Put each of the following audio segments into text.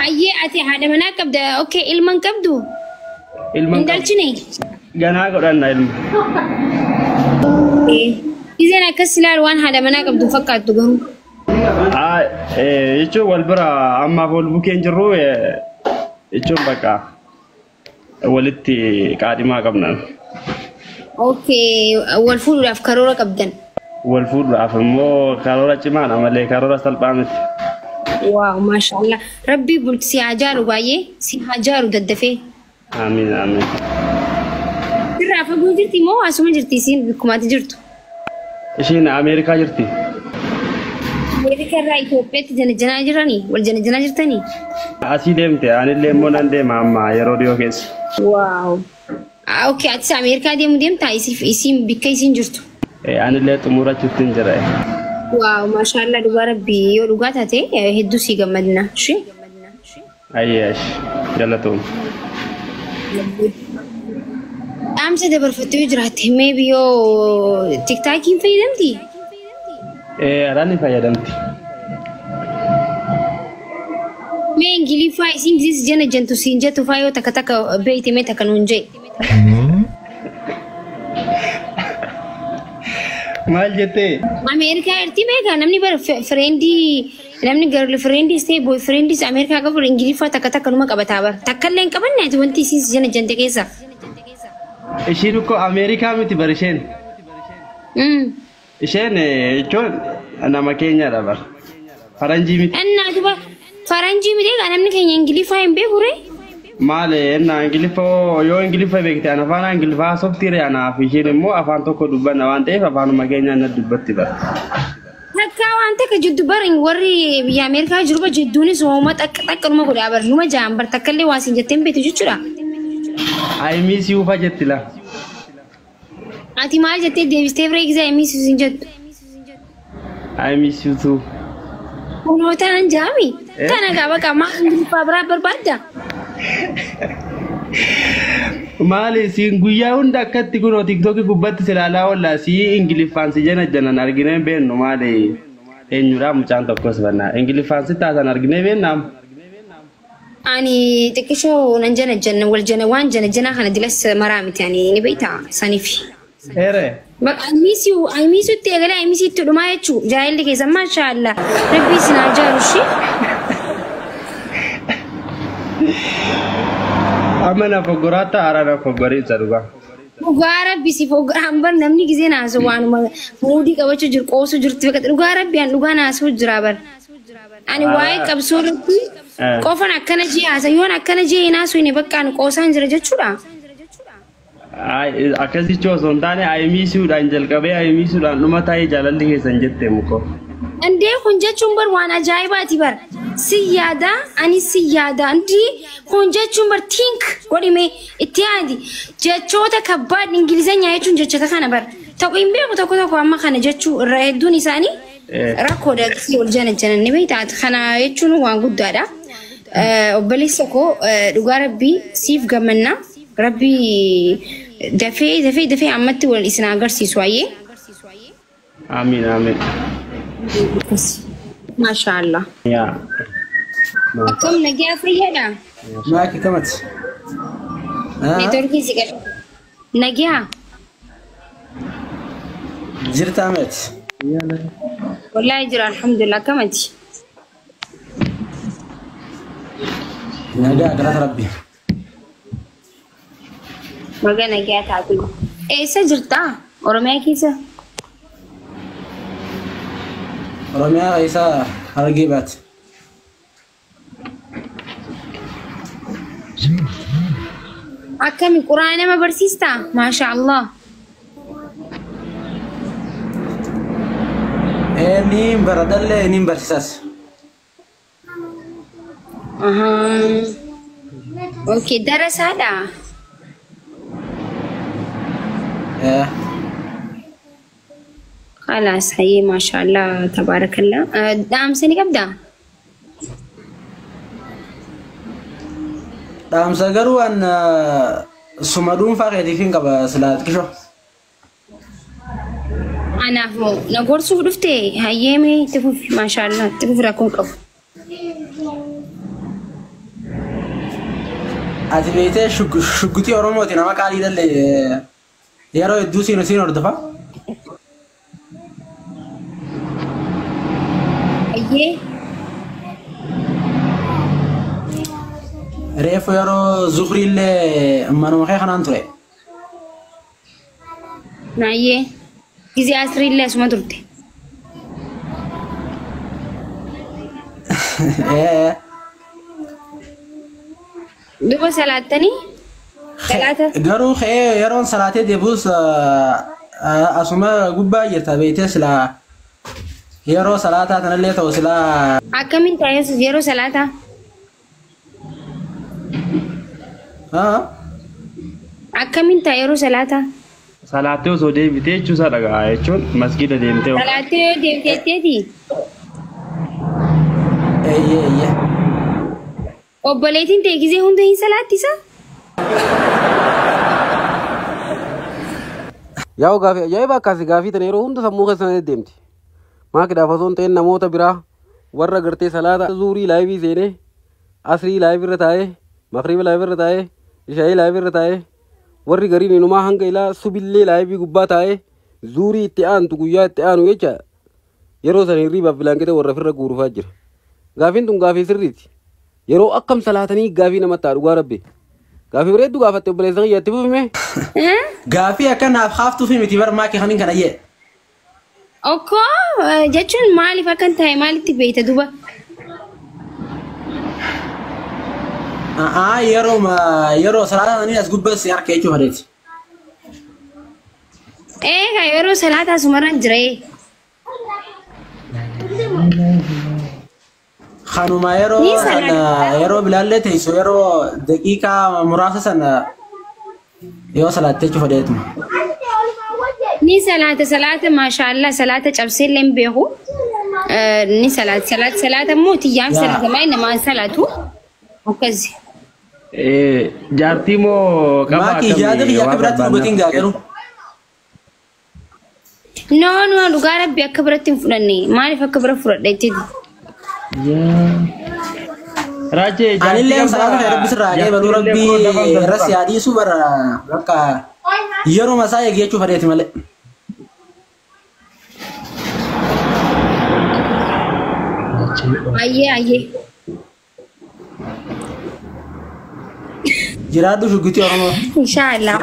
هاي أتي هذا منا كبدا أوكي إلمن كبدو إلمن دالشني جانا قرنا إلم إذا أنا كسلار وان هذا منا كبدو فكرت تقول يشوف والبرا أما هو البوكين جرو يشوف بقى ولدتي قاعد ما قبنا أوكي والفول ولا أفكارورا كبدن والفول أفهمه كارورا كمان أمالي كارورا سلبامت واو ما شاء الله ربي بقول سي هجار وبايه سي هجار وددفه آمين آمين ترى فبقول جرتي مو أسمع جرتي سين بكم تجرتوا إيشين أمريكا جرتي أمريكا رأيته بيت جنا جراني والجنا جرتني أسي ديمتي أنا اللي مونان ديم أما يروديو كيس واو أوكي أتسع أمريكا ديم تايسين بكيسين جرتوا أنا اللي تمورا جرتين جراي واو ما شاء الله دوباره ربي يلقاها تي هدو سي جمدنا شيء أيش يلا توم أمس دبر فتوى جرات همي بيو تيك تاكين في دمتي راني في دمتي ما إنجلي فاي سينجليز جنا جنتو سينجا تفايو تك بيتي متى كنونجي مال جتة أمريكا أرتي ميكا نمني بر فريندي نمني girl فريندي stay boy فريندي أمريكا كبر إنجلي فا تك نوما كبتابر تكلم كبر نت وانتي سينس جنا جنت كيسا إيشينو كو أمريكا متي بريشين إيشين إيشون أنا ما كينيا رابر فرنجي متي أنا دوبا فرنجي متي أنا نمني كينيا إنجلي فا إمبي كوري مالي أنا إنجلي فا يو إنجلي فا بيكتي أنا فانا إنجلي فا سوفتيري أنا في شيء مو أفان توكو دبنا وانتي فانا ما كينيا ندبتي بس نكاو أنت كجد برين وري يا أمريكا جربة جدوني سوامات أك نوما كوري أبر نوما جام برتكلي واسين جتين بيتو جتشرا I miss you فجتلا أنتي ما جتة ديفيس تبريك زي ميس سينجت I miss you too ونو تان جامي تانا كابا كما إنجلي فابرا بربادا مالي سينغويا هندا كتي كنو تيك توك كوبات سلالا ولا سي إنجلي فانسي جنا نارجينين بين مالي إنجورا مچان تكوس بنا إنجلي فانسي تاسا نارجينين بين نام أني تكشوا نجنا والجنوان جنا خنا دلس مرامت يعني نبيتها صنيفي إيه بق I miss you تيجي I miss you تلو ما يشوف جاهل لك إذا ما شاء الله ربي سناجر وشي أمنا فقراتا أرانا فقري سرقا Ugara bisi program bar namni gize na so wanu mudi ka wacho jur qoso jur tiba ugara bian ugana so jurabar ani wai kabsurati qofan akkana ji asa yon akkana ji ina so ne bakkan qosan jira jechuda ay akasi cho sondane ay misu dan jalqabe ay misu dan lumata ay jalalli ke sanjette muko ande hunjachun bar wana jaibati bar siyada ani siyada andi hunjachun bar think godi me itiyadi jechota kabad ingilizanya yechun jechota kana bar taqimbe ko amma kana jechu raeduni sani rakoda wal jana ne beita kana yechun wan gudada obelisako duga rabbi sif gamanna rabbi دفي عمتي والإسناء قرسي سوايه آمين آمين ما شاء الله يا كم نجا فيها معك كمت نتوركي سيكر نجا جرت عمت والله يجرى الحمد لله كمت نجا قرأت ربي بقى نجا تعطي إيه سجرتا ورمي كيسة رميا عيسى هرقيبات أكمل قرآن ما برسيستا ما شاء الله نيم بردل نيم برساس أوكي درس هذا خلاص هي ما شاء الله تبارك الله دام سنة كبدا دام سجروا أن سمدون فاقدي فين قبل سلاد كشو أنا هو نقول سوف دفتي هيامي تفوف ما شاء الله تفوف راكم كف أتبيته شقتي أروموتي أنا ما قال لي اللي يارو يدوسي نسين أردفا أيه ريفو يارو زخري اللي منو مخي خنان تري نايه كذي أسري الله سما ترتي إيه دوبا سلاتني ثلاثة قالوا خير يرون صلاة ديبوس أسمع قبة يرتبيتس لا يرو صلاة تنلي توصلا أكمل تايس يرو سلاتة ها أكمل تايرو سلاتة Salaatee osoo deebitee jechuusaa dhagaa jechuun masgiida deemtee سلاتة دي إيه obboleetiin ta'e gizee hunda hin salaatisa. Yaa'u gaafii ajaa'iba akkaasi gaafii tana yeroo hunda sammuu keessan deemti. Maakiidhaaf osoo hin ta'in namoota biraa warra gartee salaata zuurii laayivii seenee asrii laayivii irra taa'ee makriiba laayivii irra taa'ee ishaayii laayivii irra taa'ee warri gariin inumaa hanga ilaa subillee laayivii gubbaa taa'ee zuurii itti aantu guyyaa itti aanu jecha yeroo san hirriibaaf bilaankete warra firra guurufaa jira. Gaafiin tun gaafii sirriiti. Yeroo akkam salaatanii gaafii namatti dhugaa rabbi. Gaafii bareedduu gaafatte obboleessa kiyyaatti fufime. Gaafii akkanaaf haaftuu fi miti barmaa kee kaniin kana yee. Okkoo jechuun maaliif akkan ta'e maalitti beeyta duba? Yeroo salaatanii as gubbaas harka jechuun fadeeti. Eegaa yeroo salaataa sumarran jiree. Kanuma yeroo bilaallee teessu yeroo daqiiqaa muraasa sana yoo salaattee jechuun fadeetuma. Ni salaata maashaallah salaata cabsee illee hin beeku. Ni salaata mootiyyaan salaata maali namaan salaatu akkasi. Jaartii moo qaba Maakii yaada biyya akka biraatti dhugatiin gaagaru. No dhugaa rabbi akka biratti hin fudhanne maaliif akka bira fudhadha jechuudha. Raajee Anillee salaata kana dubbisuu irraa eegalee baluu rabbii irratti yaadisu bara bakka yeroo masaa eeggachuuf adeeti malee. Ayyee. Jiraadhu shuggitii Oromoo. Inshaallah.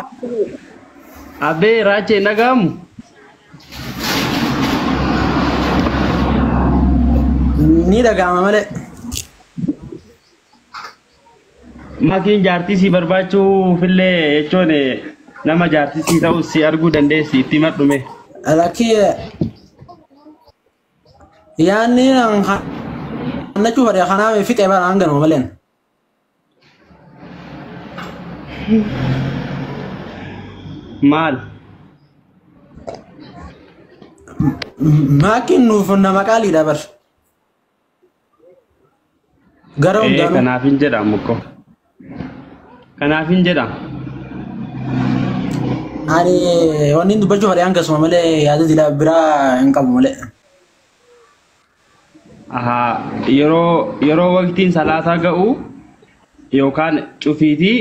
Abee Raajee nagaamu. Ni dhaga'ama malee. Maakiin jaartii si barbaachuufillee jechuun nama jaartii si ta'u si arguu dandeessi itti madhume. Lakkii yaanni nachuuf adee kanaaf fixee bara hanganuma maleen. Maal? Maakiin nuuf nama qaaliidha bar. Gara hundaanuu. Kanaaf hin jedhamu ko. Kanaaf hin jedhamu. Ani wanni dubbachuuf adee hangasuma malee yaada dila biraa hin qabu malee. Yeroo waqtiin salaataa ga'u yookaan cufiitii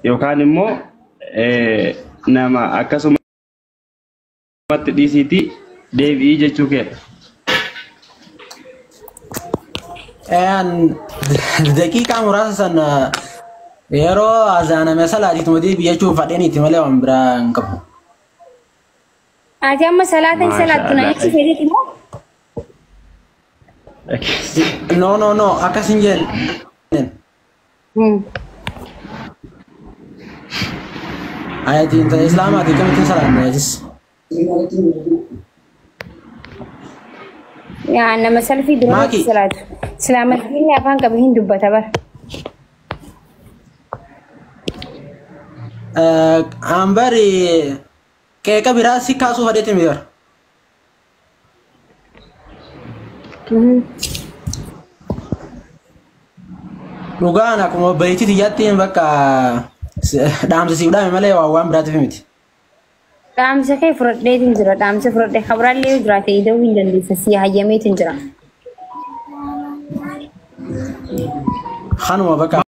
yookaan immoo nama akkasumatti dhiisiitii deebi'ii jechuu keessa. Daqiiqaa muraasa sana yeroo azaaname salaatiituma deebi'ii jechuuf fadheeniiti malee waan biraa hin qabu. Ati amma salaata hin salaattu na jechi fedheeti moo? No, akkas hin jenne. Ayatiin ta'e islaamaati kamittiin salaanne ajis. Yaa nama salfii duratti salaatu. Islaamattiin afaan qabu hin dubbata bar. Ambari keeka biraa si kaasuuf adeeti mi bar. Dhugaan akkuma bayitii xiyyaatti bakka dhaamsa siif dhaame malee waan biraatiif miti. Dhaamsa kee fudhadheetiin jira. Dhaamsa fudhadhee kabraallee jiraate ida'uu hin dandeessa. Si hayyameetiin jira. Kanuma bakka.